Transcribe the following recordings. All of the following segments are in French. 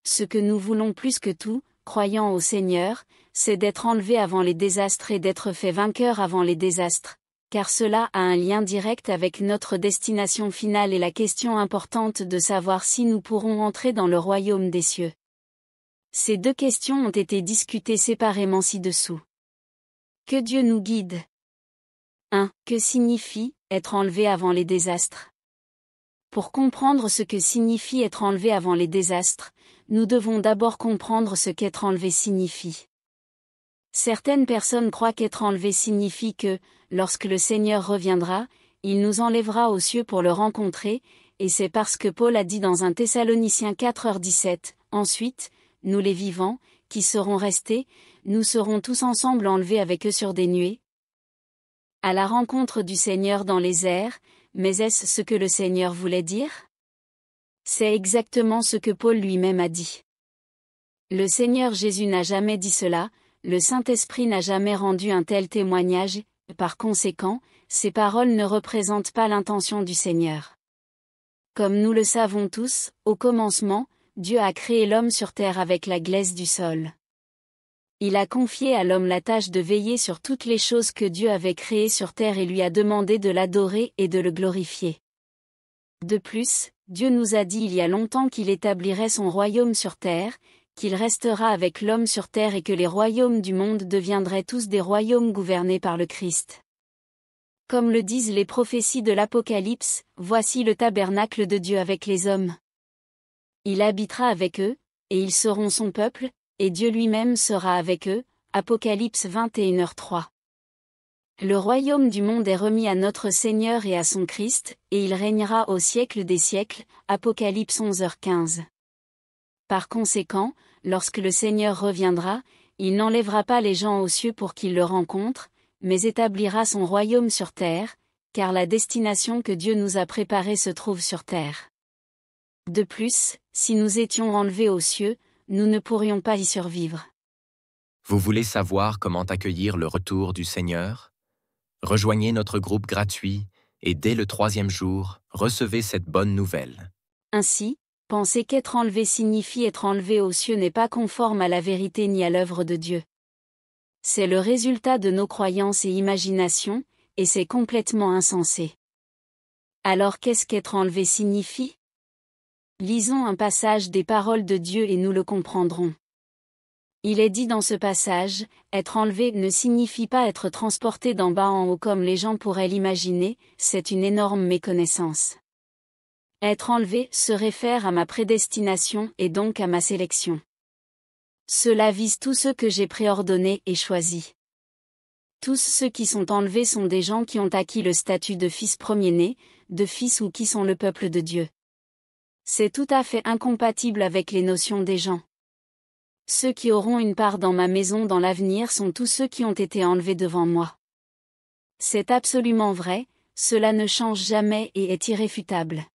ce que nous voulons plus que tout, croyant au Seigneur, c'est d'être enlevés avant les désastres et d'être faits vainqueurs avant les désastres, car cela a un lien direct avec notre destination finale et la question importante de savoir si nous pourrons entrer dans le royaume des cieux. Ces deux questions ont été discutées séparément ci-dessous. Que Dieu nous guide. 1. Que signifie être enlevé avant les désastres? Pour comprendre ce que signifie être enlevé avant les désastres, nous devons d'abord comprendre ce qu'être enlevé signifie. Certaines personnes croient qu'être enlevé signifie que, lorsque le Seigneur reviendra, il nous enlèvera aux cieux pour le rencontrer, et c'est parce que Paul a dit dans 1 Thessaloniciens 4h17, « Ensuite, nous les vivants, qui serons restés, nous serons tous ensemble enlevés avec eux sur des nuées, à la rencontre du Seigneur dans les airs. » Mais est-ce ce que le Seigneur voulait dire? C'est exactement ce que Paul lui-même a dit. Le Seigneur Jésus n'a jamais dit cela, le Saint-Esprit n'a jamais rendu un tel témoignage, par conséquent, ces paroles ne représentent pas l'intention du Seigneur. Comme nous le savons tous, au commencement, Dieu a créé l'homme sur terre avec la glaise du sol. Il a confié à l'homme la tâche de veiller sur toutes les choses que Dieu avait créées sur terre et lui a demandé de l'adorer et de le glorifier. De plus, Dieu nous a dit il y a longtemps qu'il établirait son royaume sur terre, qu'il restera avec l'homme sur terre et que les royaumes du monde deviendraient tous des royaumes gouvernés par le Christ. Comme le disent les prophéties de l'Apocalypse, voici le tabernacle de Dieu avec les hommes. Il habitera avec eux, et ils seront son peuple, et Dieu lui-même sera avec eux, Apocalypse 21h3. Le royaume du monde est remis à notre Seigneur et à son Christ, et il régnera au siècle des siècles, Apocalypse 11h15. Par conséquent, lorsque le Seigneur reviendra, il n'enlèvera pas les gens aux cieux pour qu'ils le rencontrent, mais établira son royaume sur terre, car la destination que Dieu nous a préparée se trouve sur terre. De plus, si nous étions enlevés aux cieux, nous ne pourrions pas y survivre. Vous voulez savoir comment accueillir le retour du Seigneur? Rejoignez notre groupe gratuit et dès le 3e jour, recevez cette bonne nouvelle. Ainsi, penser qu'être enlevé signifie être enlevé aux cieux n'est pas conforme à la vérité ni à l'œuvre de Dieu. C'est le résultat de nos croyances et imaginations, et c'est complètement insensé. Alors qu'est-ce qu'être enlevé signifie? Lisons un passage des paroles de Dieu et nous le comprendrons. Il est dit dans ce passage, être enlevé ne signifie pas être transporté d'en bas en haut comme les gens pourraient l'imaginer, c'est une énorme méconnaissance. Être enlevé se réfère à ma prédestination et donc à ma sélection. Cela vise tous ceux que j'ai préordonnés et choisis. Tous ceux qui sont enlevés sont des gens qui ont acquis le statut de fils premier-né, de fils ou qui sont le peuple de Dieu. C'est tout à fait incompatible avec les notions des gens. Ceux qui auront une part dans ma maison dans l'avenir sont tous ceux qui ont été enlevés devant moi. C'est absolument vrai, cela ne change jamais et est irréfutable.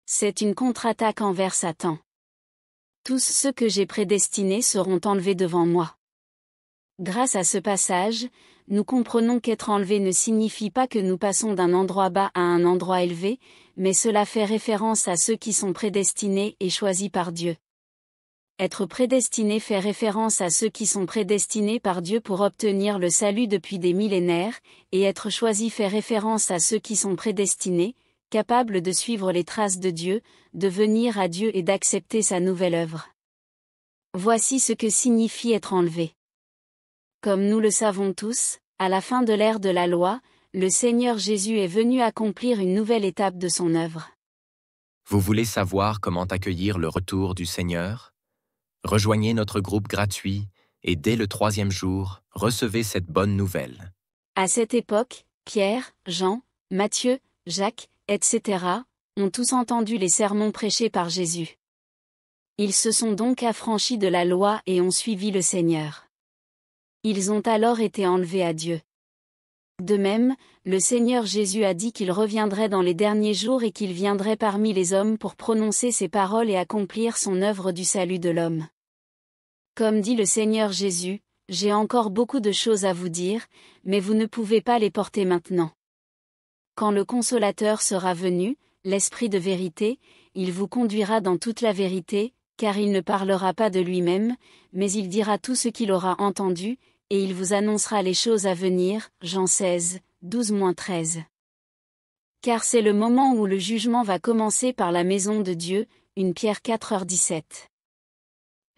C'est une contre-attaque envers Satan. Tous ceux que j'ai prédestinés seront enlevés devant moi. Grâce à ce passage, nous comprenons qu'être enlevé ne signifie pas que nous passons d'un endroit bas à un endroit élevé, mais cela fait référence à ceux qui sont prédestinés et choisis par Dieu. Être prédestiné fait référence à ceux qui sont prédestinés par Dieu pour obtenir le salut depuis des millénaires, et être choisi fait référence à ceux qui sont prédestinés, capables de suivre les traces de Dieu, de venir à Dieu et d'accepter sa nouvelle œuvre. Voici ce que signifie être enlevé. Comme nous le savons tous, à la fin de l'ère de la loi, le Seigneur Jésus est venu accomplir une nouvelle étape de son œuvre. Vous voulez savoir comment accueillir le retour du Seigneur? Rejoignez notre groupe gratuit et dès le 3e jour, recevez cette bonne nouvelle. À cette époque, Pierre, Jean, Matthieu, Jacques, etc., ont tous entendu les sermons prêchés par Jésus. Ils se sont donc affranchis de la loi et ont suivi le Seigneur. Ils ont alors été enlevés à Dieu. De même, le Seigneur Jésus a dit qu'il reviendrait dans les derniers jours et qu'il viendrait parmi les hommes pour prononcer ses paroles et accomplir son œuvre du salut de l'homme. Comme dit le Seigneur Jésus, « J'ai encore beaucoup de choses à vous dire, mais vous ne pouvez pas les porter maintenant. Quand le Consolateur sera venu, l'Esprit de vérité, il vous conduira dans toute la vérité, car il ne parlera pas de lui-même, mais il dira tout ce qu'il aura entendu, et il vous annoncera les choses à venir. Jean 16, 12-13. Car c'est le moment où le jugement va commencer par la maison de Dieu. 1 Pierre 4h17.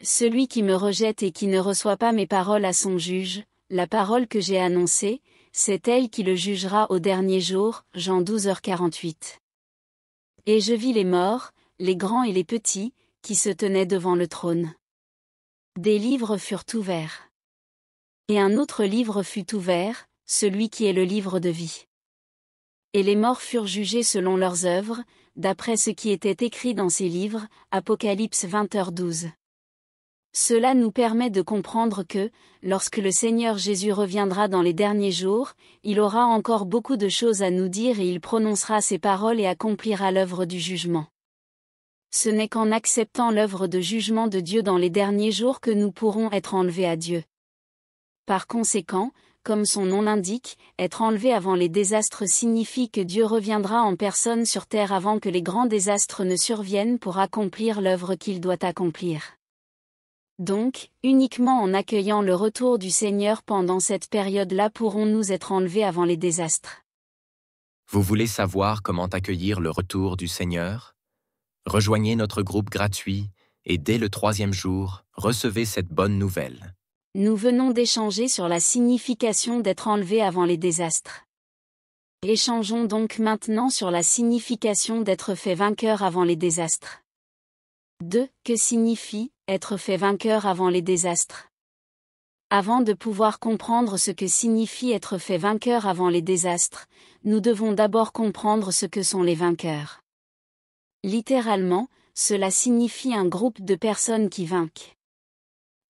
Celui qui me rejette et qui ne reçoit pas mes paroles à son juge, la parole que j'ai annoncée, c'est elle qui le jugera au dernier jour. Jean 12h48. Et je vis les morts, les grands et les petits, qui se tenaient devant le trône. Des livres furent ouverts. Et un autre livre fut ouvert, celui qui est le livre de vie. Et les morts furent jugés selon leurs œuvres, d'après ce qui était écrit dans ces livres. Apocalypse 20h12. Cela nous permet de comprendre que, lorsque le Seigneur Jésus reviendra dans les derniers jours, il aura encore beaucoup de choses à nous dire et il prononcera ses paroles et accomplira l'œuvre du jugement. Ce n'est qu'en acceptant l'œuvre de jugement de Dieu dans les derniers jours que nous pourrons être enlevés à Dieu. Par conséquent, comme son nom l'indique, être enlevé avant les désastres signifie que Dieu reviendra en personne sur terre avant que les grands désastres ne surviennent pour accomplir l'œuvre qu'il doit accomplir. Donc, uniquement en accueillant le retour du Seigneur pendant cette période-là pourrons-nous être enlevés avant les désastres. Vous voulez savoir comment accueillir le retour du Seigneur? Rejoignez notre groupe gratuit et dès le 3e jour, recevez cette bonne nouvelle. Nous venons d'échanger sur la signification d'être enlevé avant les désastres. Échangeons donc maintenant sur la signification d'être fait vainqueur avant les désastres. 2. Que signifie être fait vainqueur avant les désastres? Avant de pouvoir comprendre ce que signifie être fait vainqueur avant les désastres, nous devons d'abord comprendre ce que sont les vainqueurs. Littéralement, cela signifie un groupe de personnes qui vainquent.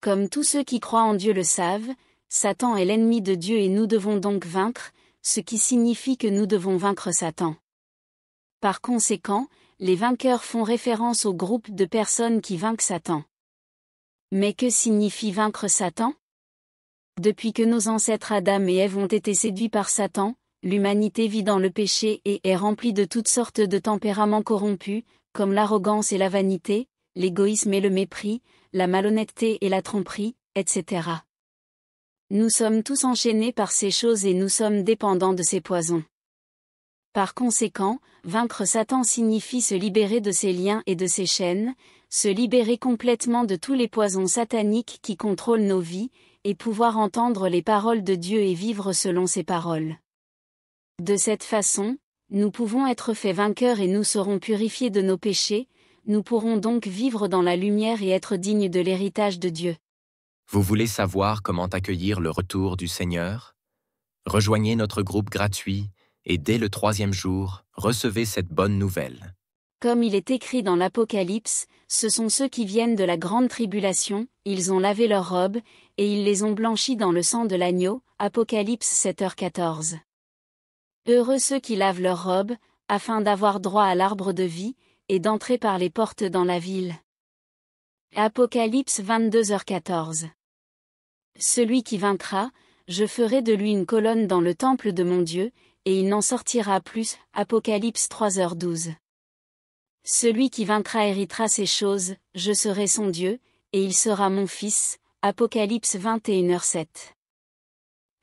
Comme tous ceux qui croient en Dieu le savent, Satan est l'ennemi de Dieu et nous devons donc vaincre, ce qui signifie que nous devons vaincre Satan. Par conséquent, les vainqueurs font référence au groupe de personnes qui vainquent Satan. Mais que signifie vaincre Satan? Depuis que nos ancêtres Adam et Ève ont été séduits par Satan, l'humanité vit dans le péché et est remplie de toutes sortes de tempéraments corrompus, comme l'arrogance et la vanité, l'égoïsme et le mépris, la malhonnêteté et la tromperie, etc. Nous sommes tous enchaînés par ces choses et nous sommes dépendants de ces poisons. Par conséquent, vaincre Satan signifie se libérer de ses liens et de ses chaînes, se libérer complètement de tous les poisons sataniques qui contrôlent nos vies, et pouvoir entendre les paroles de Dieu et vivre selon ses paroles. De cette façon, nous pouvons être faits vainqueurs et nous serons purifiés de nos péchés, nous pourrons donc vivre dans la lumière et être dignes de l'héritage de Dieu. Vous voulez savoir comment accueillir le retour du Seigneur? Rejoignez notre groupe gratuit et dès le 3e jour, recevez cette bonne nouvelle. Comme il est écrit dans l'Apocalypse, ce sont ceux qui viennent de la grande tribulation, ils ont lavé leurs robes, et ils les ont blanchies dans le sang de l'agneau. Apocalypse 7h14. Heureux ceux qui lavent leurs robes, afin d'avoir droit à l'arbre de vie, et d'entrer par les portes dans la ville. Apocalypse 22h14. Celui qui vaincra, je ferai de lui une colonne dans le temple de mon Dieu, et il n'en sortira plus. Apocalypse 3h12. Celui qui vaincra héritera ces choses, je serai son Dieu, et il sera mon fils. Apocalypse 21h7.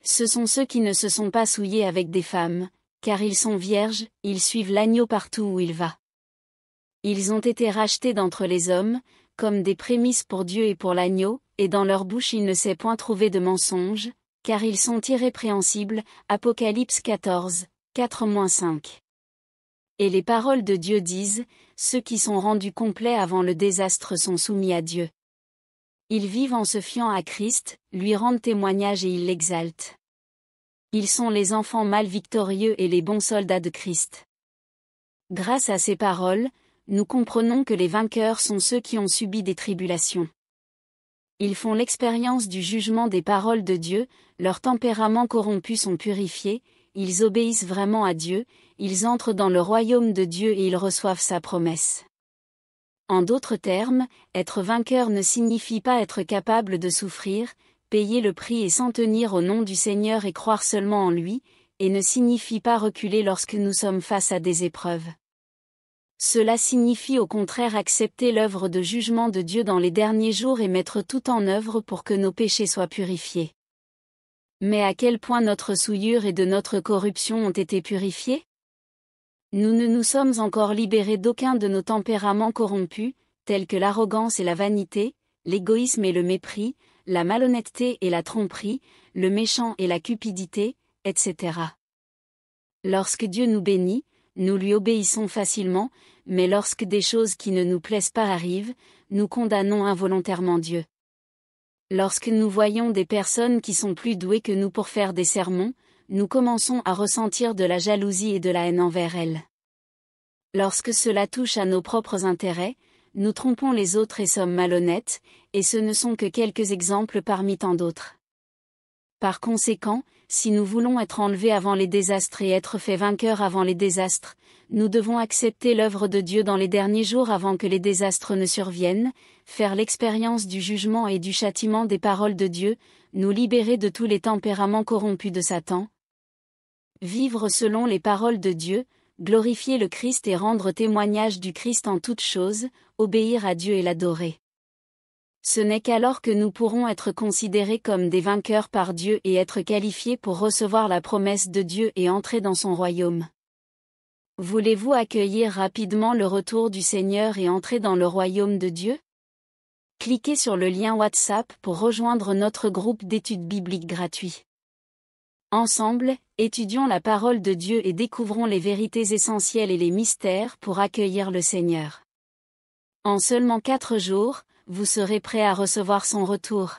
Ce sont ceux qui ne se sont pas souillés avec des femmes, car ils sont vierges, ils suivent l'agneau partout où il va. Ils ont été rachetés d'entre les hommes, comme des prémices pour Dieu et pour l'agneau, et dans leur bouche il ne s'est point trouvé de mensonge, car ils sont irrépréhensibles. Apocalypse 14, 4-5. Et les paroles de Dieu disent, ceux qui sont rendus complets avant le désastre sont soumis à Dieu. Ils vivent en se fiant à Christ, lui rendent témoignage et ils l'exaltent. Ils sont les enfants mâles victorieux et les bons soldats de Christ. Grâce à ces paroles, nous comprenons que les vainqueurs sont ceux qui ont subi des tribulations. Ils font l'expérience du jugement des paroles de Dieu, leurs tempéraments corrompus sont purifiés, ils obéissent vraiment à Dieu, ils entrent dans le royaume de Dieu et ils reçoivent sa promesse. En d'autres termes, être vainqueur ne signifie pas être capable de souffrir, payer le prix et s'en tenir au nom du Seigneur et croire seulement en lui, et ne signifie pas reculer lorsque nous sommes face à des épreuves. Cela signifie au contraire accepter l'œuvre de jugement de Dieu dans les derniers jours et mettre tout en œuvre pour que nos péchés soient purifiés. Mais à quel point notre souillure et de notre corruption ont été purifiés? Nous ne nous sommes encore libérés d'aucun de nos tempéraments corrompus, tels que l'arrogance et la vanité, l'égoïsme et le mépris, la malhonnêteté et la tromperie, le méchant et la cupidité, etc. Lorsque Dieu nous bénit, nous lui obéissons facilement, mais lorsque des choses qui ne nous plaisent pas arrivent, nous condamnons involontairement Dieu. Lorsque nous voyons des personnes qui sont plus douées que nous pour faire des sermons, nous commençons à ressentir de la jalousie et de la haine envers elles. Lorsque cela touche à nos propres intérêts, nous trompons les autres et sommes malhonnêtes, et ce ne sont que quelques exemples parmi tant d'autres. Par conséquent, si nous voulons être enlevés avant les désastres et être faits vainqueurs avant les désastres, nous devons accepter l'œuvre de Dieu dans les derniers jours avant que les désastres ne surviennent, faire l'expérience du jugement et du châtiment des paroles de Dieu, nous libérer de tous les tempéraments corrompus de Satan. Vivre selon les paroles de Dieu, glorifier le Christ et rendre témoignage du Christ en toutes choses, obéir à Dieu et l'adorer. Ce n'est qu'alors que nous pourrons être considérés comme des vainqueurs par Dieu et être qualifiés pour recevoir la promesse de Dieu et entrer dans son royaume. Voulez-vous accueillir rapidement le retour du Seigneur et entrer dans le royaume de Dieu? Cliquez sur le lien WhatsApp pour rejoindre notre groupe d'études bibliques gratuit. Ensemble, étudions la parole de Dieu et découvrons les vérités essentielles et les mystères pour accueillir le Seigneur. En seulement 4 jours, vous serez prêt à recevoir son retour.